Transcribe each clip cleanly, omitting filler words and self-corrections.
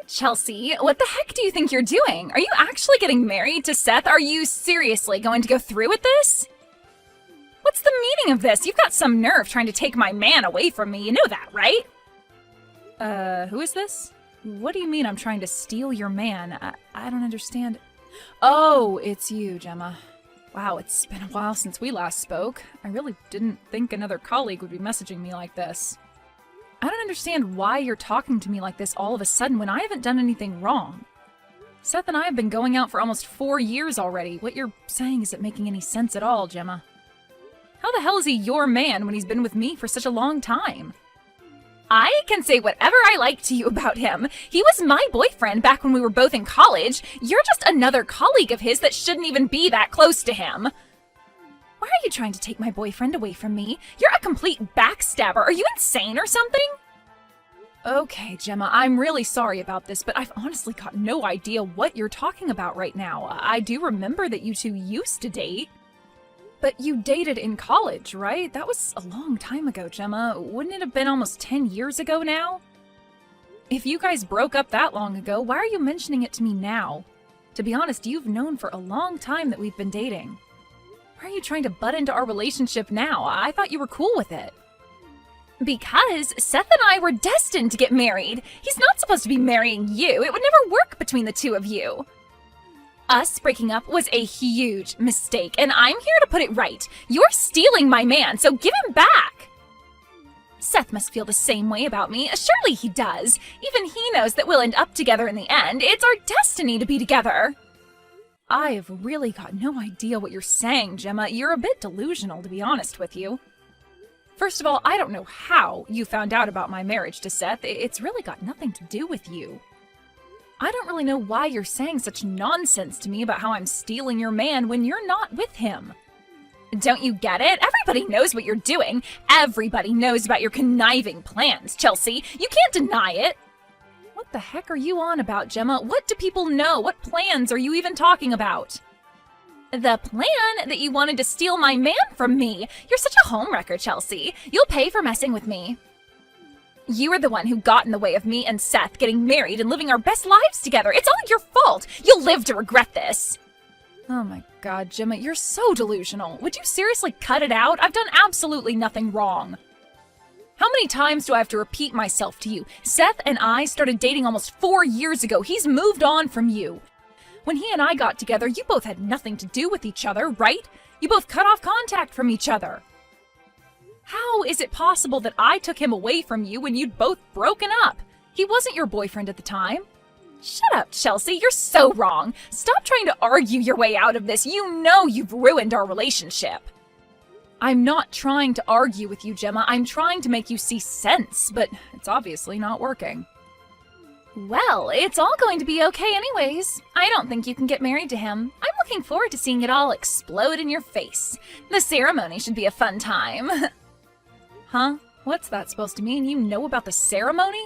Chelsea, what the heck do you think you're doing? Are you actually getting married to Seth? Are you seriously going to go through with this? What's the meaning of this? You've got some nerve trying to take my man away from me. You know that, right? Who is this? What do you mean I'm trying to steal your man? I don't understand. Oh, it's you, Gemma. Wow, it's been a while since we last spoke. I really didn't think another colleague would be messaging me like this. I don't understand why you're talking to me like this all of a sudden when I haven't done anything wrong. Seth and I have been going out for almost 4 years already. What you're saying isn't making any sense at all, Gemma. How the hell is he your man when he's been with me for such a long time? I can say whatever I like to you about him. He was my boyfriend back when we were both in college. You're just another colleague of his that shouldn't even be that close to him. Why are you trying to take my boyfriend away from me? You're a complete backstabber. Are you insane or something? Okay, Gemma, I'm really sorry about this, but I've honestly got no idea what you're talking about right now. I do remember that you two used to date. But you dated in college, right? That was a long time ago, Gemma. Wouldn't it have been almost 10 years ago now? If you guys broke up that long ago, why are you mentioning it to me now? To be honest, you've known for a long time that we've been dating. Why are you trying to butt into our relationship now? I thought you were cool with it. Because Seth and I were destined to get married. He's not supposed to be marrying you. It would never work between the two of you. Us breaking up was a huge mistake, and I'm here to put it right. You're stealing my man, so give him back. Seth must feel the same way about me. Surely he does. Even he knows that we'll end up together in the end. It's our destiny to be together. I have really got no idea what you're saying, Gemma. You're a bit delusional, to be honest with you. First of all, I don't know how you found out about my marriage to Seth. It's really got nothing to do with you. I don't really know why you're saying such nonsense to me about how I'm stealing your man when you're not with him. Don't you get it? Everybody knows what you're doing. Everybody knows about your conniving plans, Chelsea. You can't deny it. What the heck are you on about, Gemma? What do people know? What plans are you even talking about? The plan that you wanted to steal my man from me. You're such a homewrecker, Chelsea. You'll pay for messing with me. You are the one who got in the way of me and Seth getting married and living our best lives together. It's all your fault. You'll live to regret this. Oh my God, Gemma, you're so delusional. Would you seriously cut it out? I've done absolutely nothing wrong. How many times do I have to repeat myself to you? Seth and I started dating almost 4 years ago. He's moved on from you. When he and I got together, you both had nothing to do with each other, right? You both cut off contact from each other. How is it possible that I took him away from you when you'd both broken up? He wasn't your boyfriend at the time. Shut up, Chelsea. You're so wrong. Stop trying to argue your way out of this. You know you've ruined our relationship. I'm not trying to argue with you, Gemma. I'm trying to make you see sense, but it's obviously not working. Well, it's all going to be okay anyways. I don't think you can get married to him. I'm looking forward to seeing it all explode in your face. The ceremony should be a fun time. Huh? What's that supposed to mean? You know about the ceremony?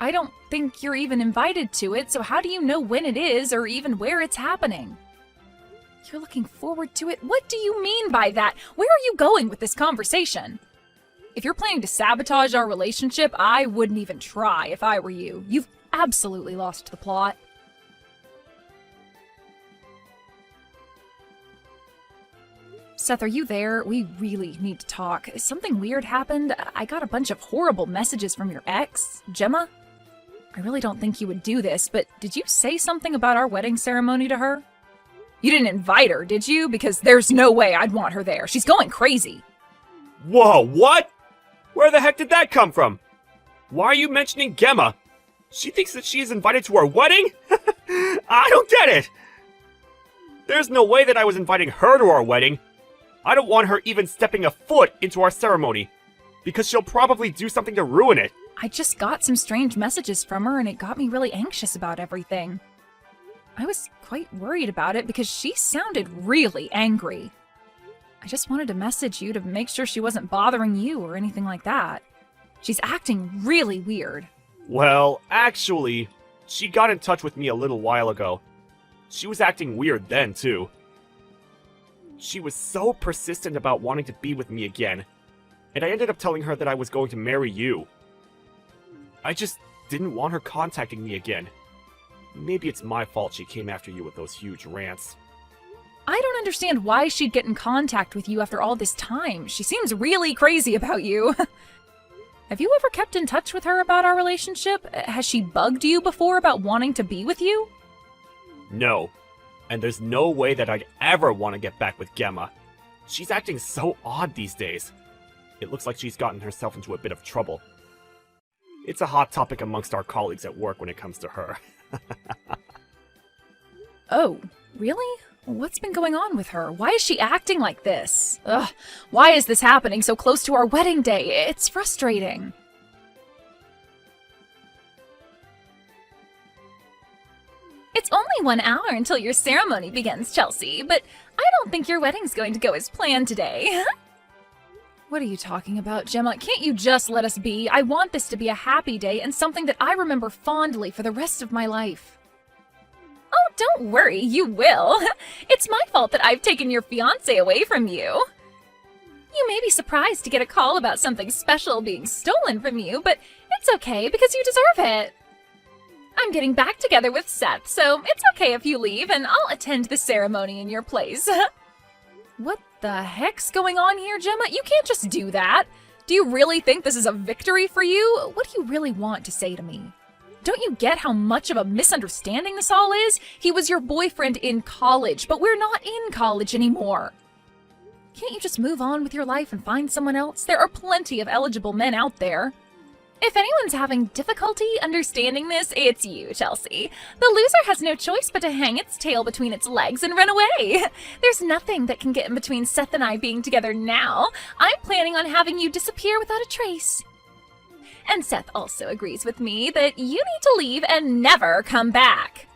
I don't think you're even invited to it, so how do you know when it is or even where it's happening? You're looking forward to it? What do you mean by that? Where are you going with this conversation? If you're planning to sabotage our relationship, I wouldn't even try if I were you. You've absolutely lost the plot. Seth, are you there? We really need to talk. Something weird happened. I got a bunch of horrible messages from your ex, Gemma. I really don't think you would do this, but did you say something about our wedding ceremony to her? You didn't invite her, did you? Because there's no way I'd want her there. She's going crazy. Whoa, what? Where the heck did that come from? Why are you mentioning Gemma? She thinks that she is invited to our wedding? I don't get it! There's no way that I was inviting her to our wedding. I don't want her even stepping a foot into our ceremony, because she'll probably do something to ruin it. I just got some strange messages from her and it got me really anxious about everything. I was quite worried about it because she sounded really angry. I just wanted to message you to make sure she wasn't bothering you or anything like that. She's acting really weird. Well, actually, she got in touch with me a little while ago. She was acting weird then, too. She was so persistent about wanting to be with me again, and I ended up telling her that I was going to marry you. I just didn't want her contacting me again. Maybe it's my fault she came after you with those huge rants. I don't understand why she'd get in contact with you after all this time. She seems really crazy about you. Have you ever kept in touch with her about our relationship? Has she bugged you before about wanting to be with you? No. And there's no way that I'd ever want to get back with Gemma. She's acting so odd these days. It looks like she's gotten herself into a bit of trouble. It's a hot topic amongst our colleagues at work when it comes to her. Oh, really? What's been going on with her? Why is she acting like this? Ugh, why is this happening so close to our wedding day? It's frustrating. It's only 1 hour until your ceremony begins, Chelsea, but I don't think your wedding's going to go as planned today. What are you talking about, Gemma? Can't you just let us be? I want this to be a happy day and something that I remember fondly for the rest of my life. Oh, don't worry, you will. It's my fault that I've taken your fiancé away from you. You may be surprised to get a call about something special being stolen from you, but it's okay because you deserve it. I'm getting back together with Seth, so it's okay if you leave and I'll attend the ceremony in your place. What the heck's going on here, Gemma? You can't just do that. Do you really think this is a victory for you? What do you really want to say to me? Don't you get how much of a misunderstanding this all is? He was your boyfriend in college, but we're not in college anymore. Can't you just move on with your life and find someone else? There are plenty of eligible men out there. If anyone's having difficulty understanding this, it's you, Chelsea. The loser has no choice but to hang its tail between its legs and run away. There's nothing that can get in between Seth and I being together now. I'm planning on having you disappear without a trace. And Seth also agrees with me that you need to leave and never come back.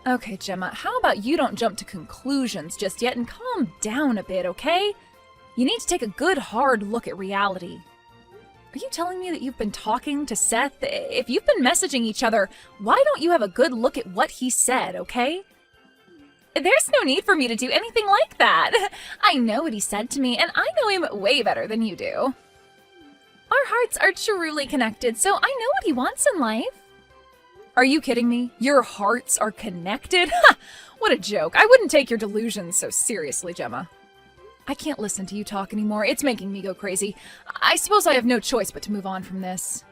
Okay, Gemma, how about you don't jump to conclusions just yet and calm down a bit, okay? You need to take a good hard look at reality. Are you telling me that you've been talking to Seth? If you've been messaging each other, why don't you have a good look at what he said, okay? There's no need for me to do anything like that. I know what he said to me, and I know him way better than you do. Our hearts are truly connected, so I know what he wants in life. Are you kidding me? Your hearts are connected? Ha! What a joke. I wouldn't take your delusions so seriously, Gemma. I can't listen to you talk anymore. It's making me go crazy. I suppose I have no choice but to move on from this.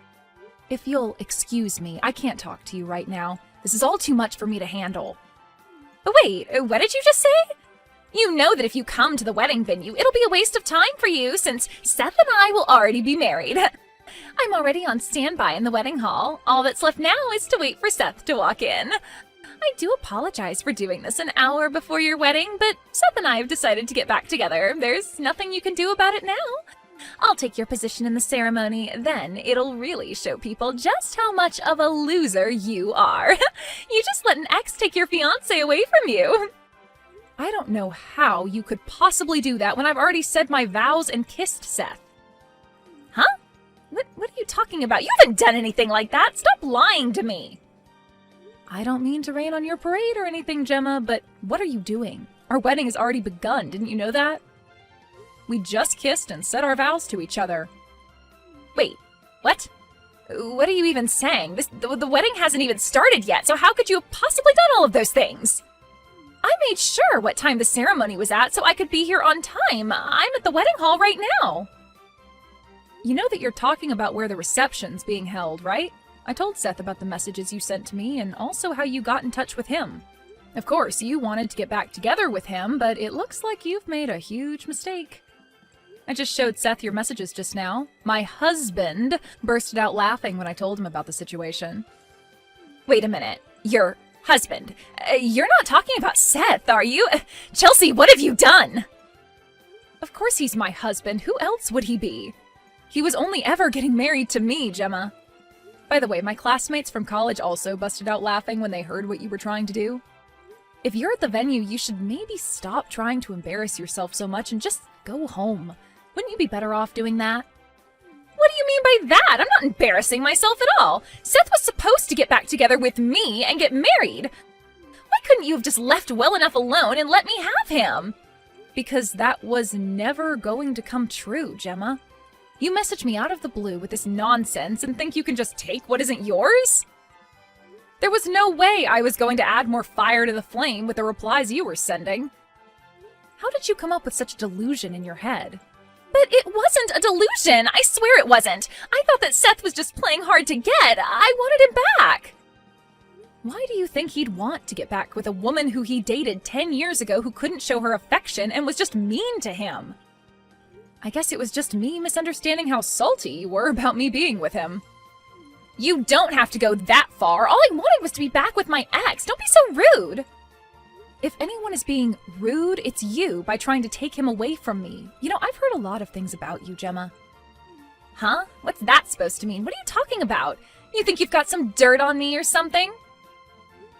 If you'll excuse me, I can't talk to you right now. This is all too much for me to handle. Wait, what did you just say? You know that if you come to the wedding venue, it'll be a waste of time for you since Seth and I will already be married. I'm already on standby in the wedding hall. All that's left now is to wait for Seth to walk in. I do apologize for doing this an hour before your wedding, but Seth and I have decided to get back together. There's nothing you can do about it now. I'll take your position in the ceremony, then it'll really show people just how much of a loser you are. You just let an ex take your fiancé away from you. I don't know how you could possibly do that when I've already said my vows and kissed Seth. Huh? What are you talking about? You haven't done anything like that. Stop lying to me. I don't mean to rain on your parade or anything, Gemma, but what are you doing? Our wedding has already begun, didn't you know that? We just kissed and said our vows to each other. Wait, what? What are you even saying? The wedding hasn't even started yet, so how could you have possibly done all of those things? I made sure what time the ceremony was at so I could be here on time. I'm at the wedding hall right now. You know that you're talking about where the reception's being held, right? I told Seth about the messages you sent to me and also how you got in touch with him. Of course, you wanted to get back together with him, but it looks like you've made a huge mistake. I just showed Seth your messages just now. My husband bursted out laughing when I told him about the situation. Wait a minute. Your husband? You're not talking about Seth, are you? Chelsea, what have you done? Of course he's my husband. Who else would he be? He was only ever getting married to me, Gemma. By the way, my classmates from college also busted out laughing when they heard what you were trying to do. If you're at the venue, you should maybe stop trying to embarrass yourself so much and just go home. Wouldn't you be better off doing that? What do you mean by that? I'm not embarrassing myself at all. Seth was supposed to get back together with me and get married. Why couldn't you have just left well enough alone and let me have him? Because that was never going to come true, Gemma. You message me out of the blue with this nonsense and think you can just take what isn't yours? There was no way I was going to add more fire to the flame with the replies you were sending. How did you come up with such a delusion in your head? But it wasn't a delusion! I swear it wasn't! I thought that Seth was just playing hard to get. I wanted him back! Why do you think he'd want to get back with a woman who he dated 10 years ago who couldn't show her affection and was just mean to him? I guess it was just me misunderstanding how salty you were about me being with him. You don't have to go that far. All I wanted was to be back with my ex. Don't be so rude. If anyone is being rude, it's you by trying to take him away from me. You know, I've heard a lot of things about you, Gemma. Huh? What's that supposed to mean? What are you talking about? You think you've got some dirt on me or something?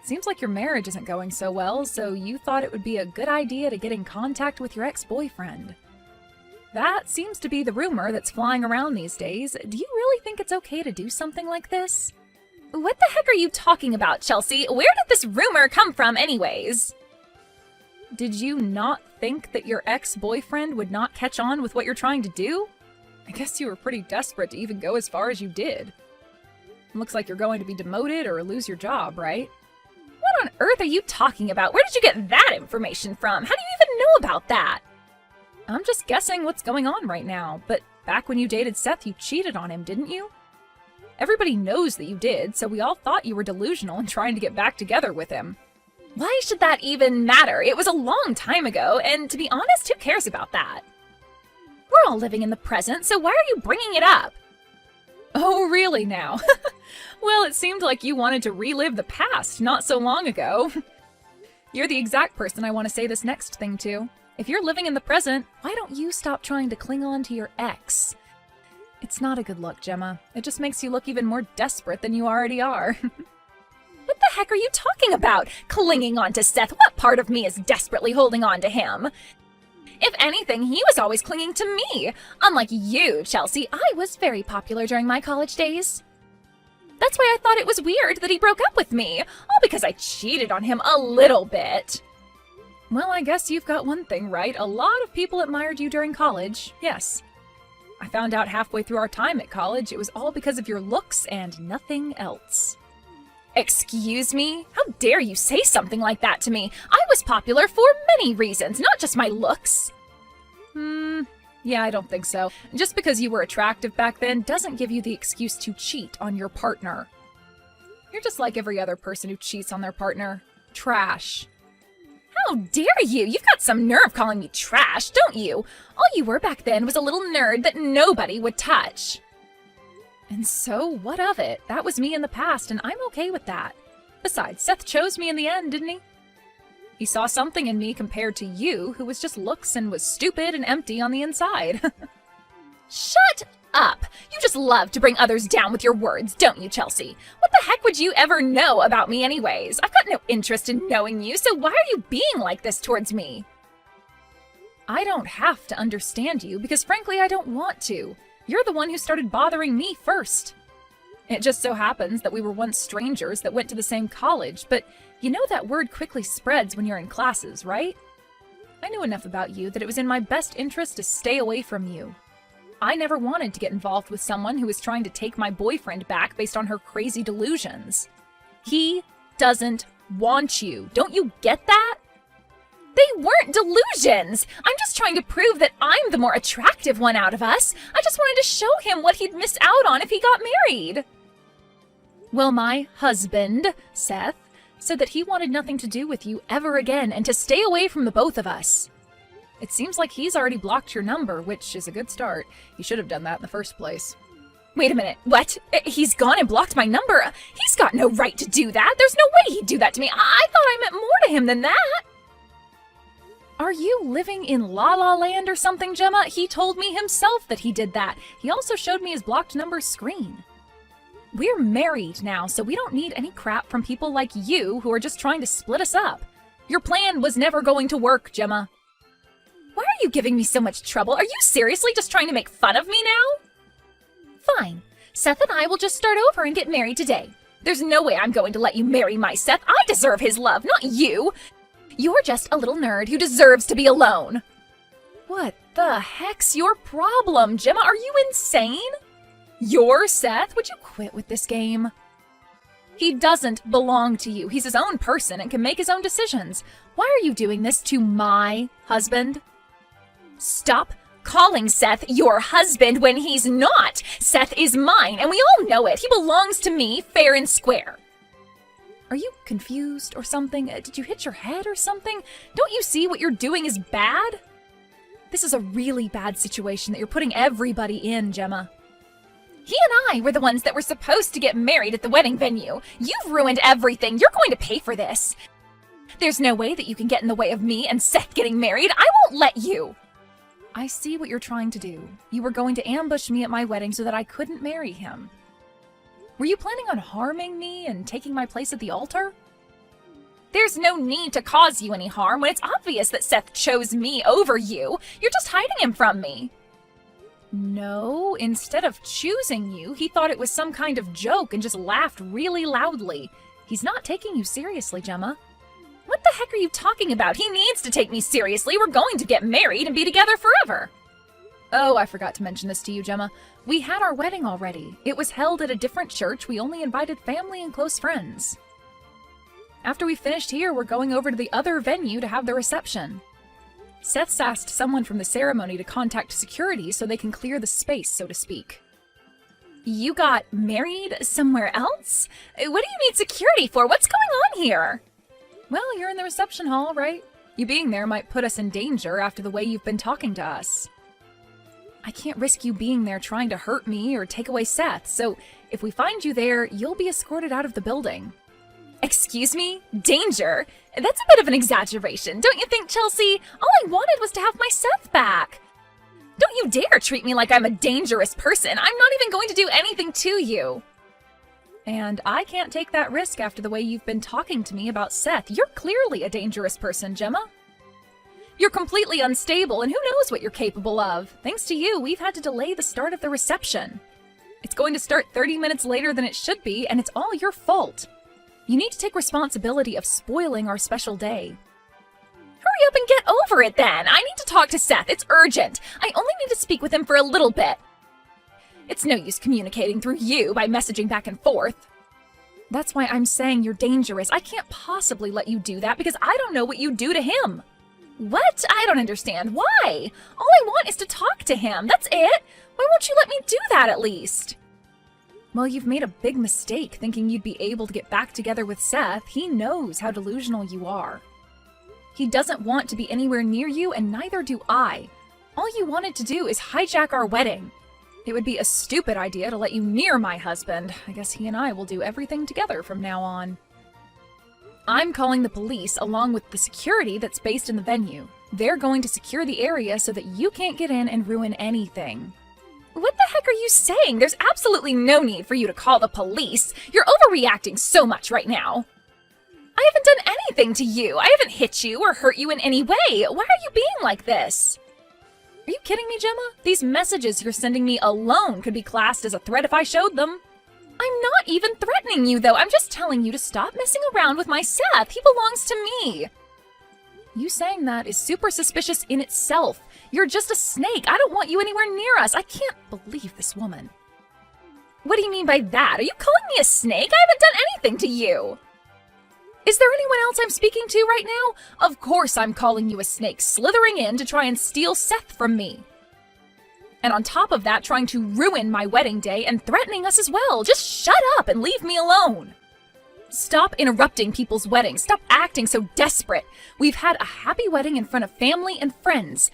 Seems like your marriage isn't going so well, so you thought it would be a good idea to get in contact with your ex-boyfriend. That seems to be the rumor that's flying around these days. Do you really think it's okay to do something like this? What the heck are you talking about, Chelsea? Where did this rumor come from anyways? Did you not think that your ex-boyfriend would not catch on with what you're trying to do? I guess you were pretty desperate to even go as far as you did. Looks like you're going to be demoted or lose your job, right? What on earth are you talking about? Where did you get that information from? How do you even know about that? I'm just guessing what's going on right now, but back when you dated Seth, you cheated on him, didn't you? Everybody knows that you did, so we all thought you were delusional and trying to get back together with him. Why should that even matter? It was a long time ago, and to be honest, who cares about that? We're all living in the present, so why are you bringing it up? Oh, really now? Well, it seemed like you wanted to relive the past not so long ago. You're the exact person I want to say this next thing to. If you're living in the present, why don't you stop trying to cling on to your ex? It's not a good look, Gemma. It just makes you look even more desperate than you already are. What the heck are you talking about? Clinging on to Seth? What part of me is desperately holding on to him? If anything, he was always clinging to me. Unlike you, Chelsea, I was very popular during my college days. That's why I thought it was weird that he broke up with me, all because I cheated on him a little bit. Well, I guess you've got one thing right. A lot of people admired you during college, yes. I found out halfway through our time at college it was all because of your looks and nothing else. Excuse me? How dare you say something like that to me? I was popular for many reasons, not just my looks. Yeah, I don't think so. Just because you were attractive back then doesn't give you the excuse to cheat on your partner. You're just like every other person who cheats on their partner. Trash. How dare you? You've got some nerve calling me trash, don't you? All you were back then was a little nerd that nobody would touch. And so, what of it? That was me in the past, and I'm okay with that. Besides, Seth chose me in the end, didn't he? He saw something in me compared to you, who was just looks and was stupid and empty on the inside. Shut up! You just love to bring others down with your words, don't you, Chelsea? What the heck would you ever know about me anyways? I've got no interest in knowing you, so why are you being like this towards me? I don't have to understand you, because frankly I don't want to. You're the one who started bothering me first. It just so happens that we were once strangers that went to the same college, but you know that word quickly spreads when you're in classes, right? I knew enough about you that it was in my best interest to stay away from you. I never wanted to get involved with someone who was trying to take my boyfriend back based on her crazy delusions. He doesn't want you. Don't you get that? They weren't delusions! I'm just trying to prove that I'm the more attractive one out of us. I just wanted to show him what he'd miss out on if he got married. Well, my husband, Seth, said that he wanted nothing to do with you ever again and to stay away from the both of us. It seems like he's already blocked your number, which is a good start. He should have done that in the first place. Wait a minute, what? He's gone and blocked my number? He's got no right to do that. There's no way he'd do that to me. I thought I meant more to him than that. Are you living in La La Land or something, Gemma? He told me himself that he did that. He also showed me his blocked number screen. We're married now, so we don't need any crap from people like you who are just trying to split us up. Your plan was never going to work, Gemma. Why are you giving me so much trouble? Are you seriously just trying to make fun of me now? Fine. Seth and I will just start over and get married today. There's no way I'm going to let you marry my Seth. I deserve his love, not you. You're just a little nerd who deserves to be alone. What the heck's your problem, Gemma? Are you insane? You're Seth? Would you quit with this game? He doesn't belong to you. He's his own person and can make his own decisions. Why are you doing this to my husband? Stop calling Seth your husband when he's not. Seth is mine, and we all know it. He belongs to me, fair and square. Are you confused or something? Did you hit your head or something? Don't you see what you're doing is bad? This is a really bad situation that you're putting everybody in, Gemma. He and I were the ones that were supposed to get married at the wedding venue. You've ruined everything. You're going to pay for this. There's no way that you can get in the way of me and Seth getting married. I won't let you. I see what you're trying to do. You were going to ambush me at my wedding so that I couldn't marry him. Were you planning on harming me and taking my place at the altar? There's no need to cause you any harm when it's obvious that Seth chose me over you. You're just hiding him from me. No, instead of choosing you, he thought it was some kind of joke and just laughed really loudly. He's not taking you seriously, Gemma. What the heck are you talking about? He needs to take me seriously. We're going to get married and be together forever. Oh, I forgot to mention this to you, Gemma. We had our wedding already. It was held at a different church. We only invited family and close friends. After we finished here, we're going over to the other venue to have the reception. Seth's asked someone from the ceremony to contact security so they can clear the space, so to speak. You got married somewhere else? What do you need security for? What's going on here? Well, you're in the reception hall, right? You being there might put us in danger after the way you've been talking to us. I can't risk you being there trying to hurt me or take away Seth, so if we find you there, you'll be escorted out of the building. Excuse me? Danger? That's a bit of an exaggeration, don't you think, Chelsea? All I wanted was to have my Seth back. Don't you dare treat me like I'm a dangerous person. I'm not even going to do anything to you. And I can't take that risk after the way you've been talking to me about Seth. You're clearly a dangerous person, Gemma. You're completely unstable, and who knows what you're capable of. Thanks to you, we've had to delay the start of the reception. It's going to start 30 minutes later than it should be, and it's all your fault. You need to take responsibility of spoiling our special day. Hurry up and get over it then. I need to talk to Seth. It's urgent. I only need to speak with him for a little bit. It's no use communicating through you by messaging back and forth. That's why I'm saying you're dangerous. I can't possibly let you do that because I don't know what you do to him. What? I don't understand. Why? All I want is to talk to him. That's it. Why won't you let me do that at least? Well, you've made a big mistake thinking you'd be able to get back together with Seth. He knows how delusional you are. He doesn't want to be anywhere near you, and neither do I. All you wanted to do is hijack our wedding. It would be a stupid idea to let you near my husband. I guess he and I will do everything together from now on. I'm calling the police along with the security that's based in the venue. They're going to secure the area so that you can't get in and ruin anything. What the heck are you saying? There's absolutely no need for you to call the police. You're overreacting so much right now. I haven't done anything to you. I haven't hit you or hurt you in any way. Why are you being like this? Are you kidding me, Gemma? These messages you're sending me alone could be classed as a threat if I showed them. I'm not even threatening you, though. I'm just telling you to stop messing around with my Seth. He belongs to me. You saying that is super suspicious in itself. You're just a snake. I don't want you anywhere near us. I can't believe this woman. What do you mean by that? Are you calling me a snake? I haven't done anything to you. Is there anyone else I'm speaking to right now? Of course I'm calling you a snake, slithering in to try and steal Seth from me. And on top of that, trying to ruin my wedding day and threatening us as well. Just shut up and leave me alone. Stop interrupting people's weddings. Stop acting so desperate. We've had a happy wedding in front of family and friends.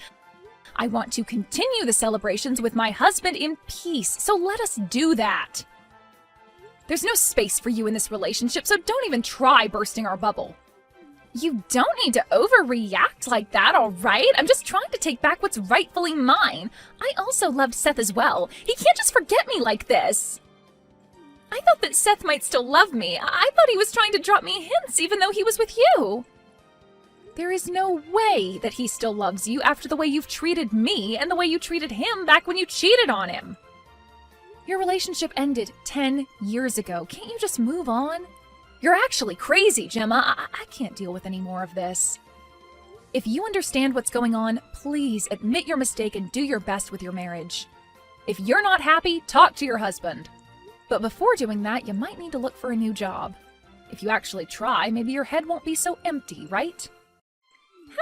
I want to continue the celebrations with my husband in peace, so let us do that. There's no space for you in this relationship, so don't even try bursting our bubble. You don't need to overreact like that, all right? I'm just trying to take back what's rightfully mine. I also loved Seth as well. He can't just forget me like this. I thought that Seth might still love me. I thought he was trying to drop me hints even though he was with you. There is no way that he still loves you after the way you've treated me and the way you treated him back when you cheated on him. Your relationship ended 10 years ago. Can't you just move on? You're actually crazy, Gemma. I can't deal with any more of this. If you understand what's going on, please admit your mistake and do your best with your marriage. If you're not happy, talk to your husband. But before doing that, you might need to look for a new job. If you actually try, maybe your head won't be so empty, right?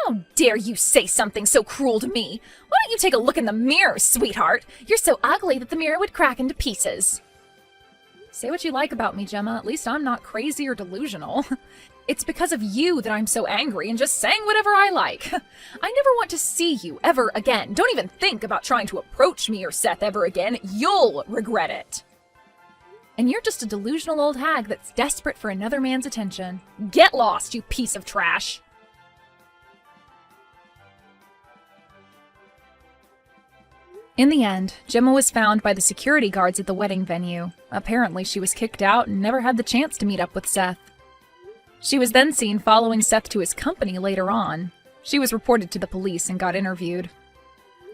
How dare you say something so cruel to me? Why don't you take a look in the mirror, sweetheart? You're so ugly that the mirror would crack into pieces. Say what you like about me, Gemma. At least I'm not crazy or delusional. It's because of you that I'm so angry and just saying whatever I like. I never want to see you ever again. Don't even think about trying to approach me or Seth ever again. You'll regret it. And you're just a delusional old hag that's desperate for another man's attention. Get lost, you piece of trash. In the end, Gemma was found by the security guards at the wedding venue. Apparently, she was kicked out and never had the chance to meet up with Seth. She was then seen following Seth to his company later on. She was reported to the police and got interviewed.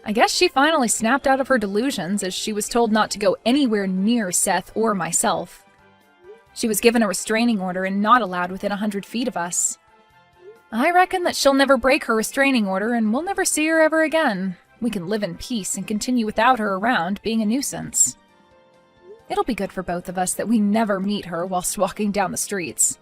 I guess she finally snapped out of her delusions as she was told not to go anywhere near Seth or myself. She was given a restraining order and not allowed within 100 feet of us. I reckon that she'll never break her restraining order and we'll never see her ever again. We can live in peace and continue without her around being a nuisance. It'll be good for both of us that we never meet her whilst walking down the streets.